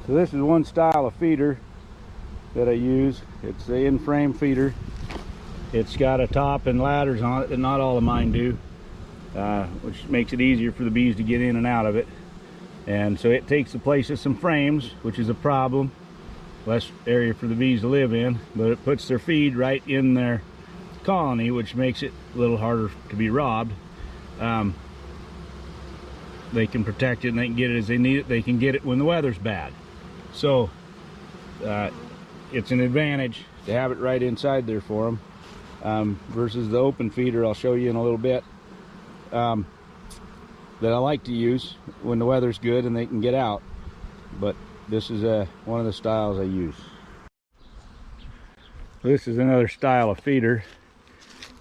So this is one style of feeder that I use. It's the in-frame feeder. It's got a top and ladders on it that not all of mine do, which makes it easier for the bees to get in and out of it. And so it takes the place of some frames, which is a problem. Less area for the bees to live in, but it puts their feed right in their colony, which makes it a little harder to be robbed. They can protect it and they can get it as they need it. They can get it when the weather's bad. So it's an advantage to have it right inside there for them, versus the open feeder I'll show you in a little bit, that I like to use when the weather's good and they can get out. But this is one of the styles I use. This is another style of feeder.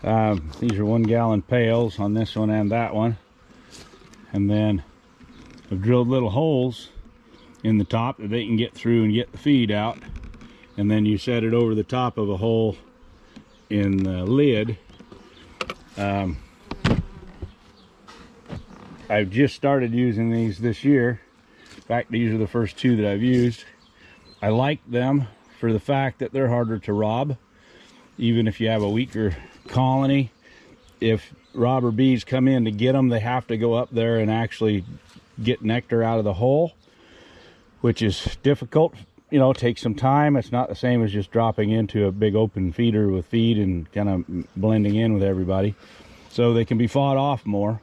These are 1 gallon pails on this one and that one. And then I've drilled little holes in the top that they can get through and get the feed out. And then you set it over the top of a hole in the lid. I've just started using these this year. In fact, these are the first 2 that I've used. I like them for the fact that they're harder to rob. Even if you have a weaker colony, if robber bees come in to get them, they have to go up there and actually get nectar out of the hole, which is difficult. You know, it takes some time. It's not the same as just dropping into a big open feeder with feed and kind of blending in with everybody. So they can be fought off more,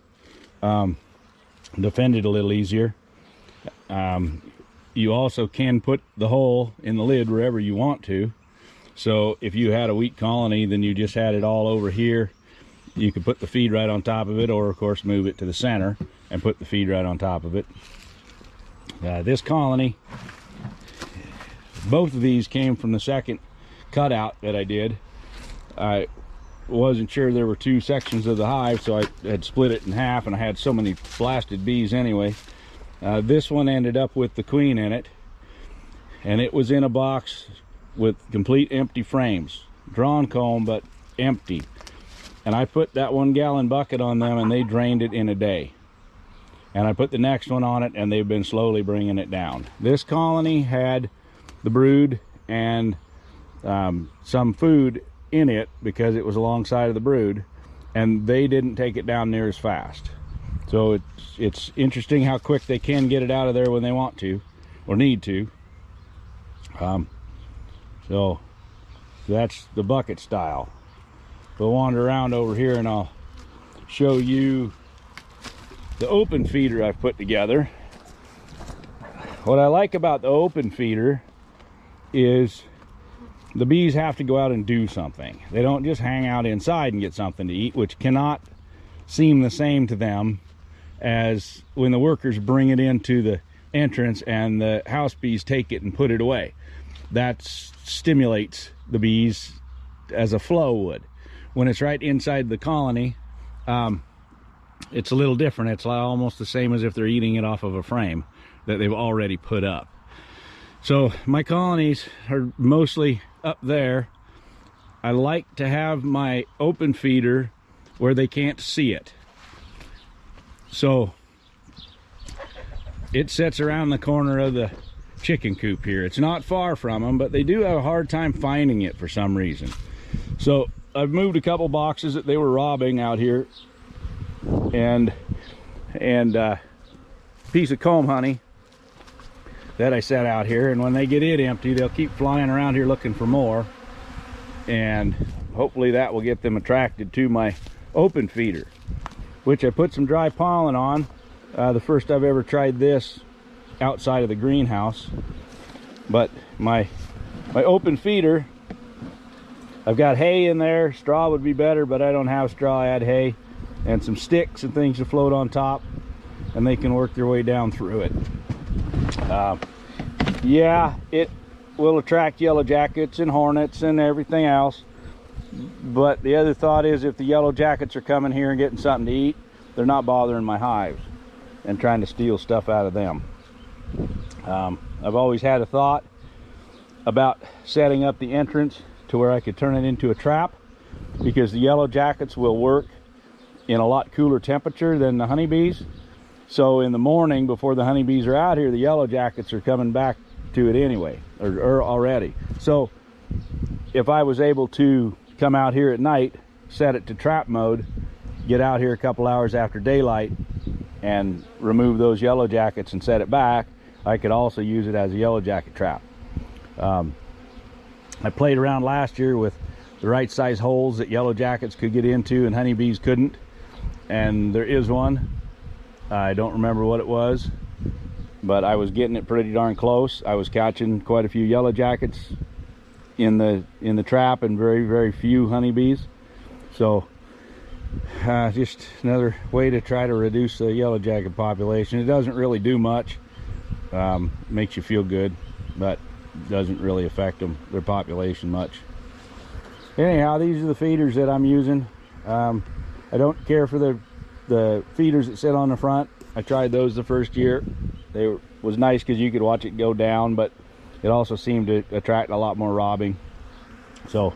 defended a little easier. You also can put the hole in the lid wherever you want to. So if you had a weak colony, then you just had it all over here. You could put the feed right on top of it, or of course move it to the center and put the feed right on top of it. This colony, both of these came from the second cutout that I did. I wasn't sure there were 2 sections of the hive, so I had split it in half, and I had so many blasted bees anyway. This one ended up with the queen in it, and it was in a box with complete empty frames, drawn comb but empty. And I put that 1 gallon bucket on them and they drained it in a day. And I put the next one on it and they've been slowly bringing it down. This colony had the brood and some food in it because it was alongside of the brood, and they didn't take it down near as fast. So it's interesting how quick they can get it out of there when they want to or need to. So that's the bucket style. We'll wander around over here and I'll show you the open feeder I've put together. What I like about the open feeder is the bees have to go out and do something. They don't just hang out inside and get something to eat, which cannot seem the same to them as when the workers bring it into the entrance and the house bees take it and put it away. That stimulates the bees as a flow would. When it's right inside the colony, it's a little different. It's almost the same as if they're eating it off of a frame that they've already put up. So my colonies are mostly up there. I like to have my open feeder where they can't see it. So it sits around the corner of the chicken coop here. It's not far from them, but they do have a hard time finding it for some reason. So I've moved a couple boxes that they were robbing out here, and a piece of comb honey that I set out here, and when they get it empty, they'll keep flying around here looking for more, and hopefully that will get them attracted to my open feeder, which I put some dry pollen on. The first I've ever tried this outside of the greenhouse. But my open feeder, I've got hay in there. Straw would be better, but I don't have straw. I had hay and some sticks and things to float on top, and they can work their way down through it. Yeah, it will attract yellow jackets and hornets and everything else, but the other thought is, if the yellow jackets are coming here and getting something to eat, they're not bothering my hives and trying to steal stuff out of them. I've always had a thought about setting up the entrance to where I could turn it into a trap, because the yellow jackets will work in a lot cooler temperature than the honeybees. So in the morning, before the honeybees are out here, the yellow jackets are coming back to it anyway, or already. So if I was able to come out here at night, set it to trap mode, get out here a couple hours after daylight and remove those yellow jackets and set it back, I could also use it as a yellow jacket trap. I played around last year with the right size holes that yellow jackets could get into and honeybees couldn't, and there is one. I don't remember what it was, but I was getting it pretty darn close. I was catching quite a few yellow jackets in the trap and very few honeybees. So just another way to try to reduce the yellow jacket population. It doesn't really do much. Makes you feel good, but doesn't really affect their population much. Anyhow, these are the feeders that I'm using. I don't care for the feeders that sit on the front. I tried those the first year. Was nice because you could watch it go down, but it also seemed to attract a lot more robbing. So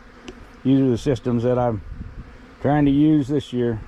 these are the systems that I'm trying to use this year.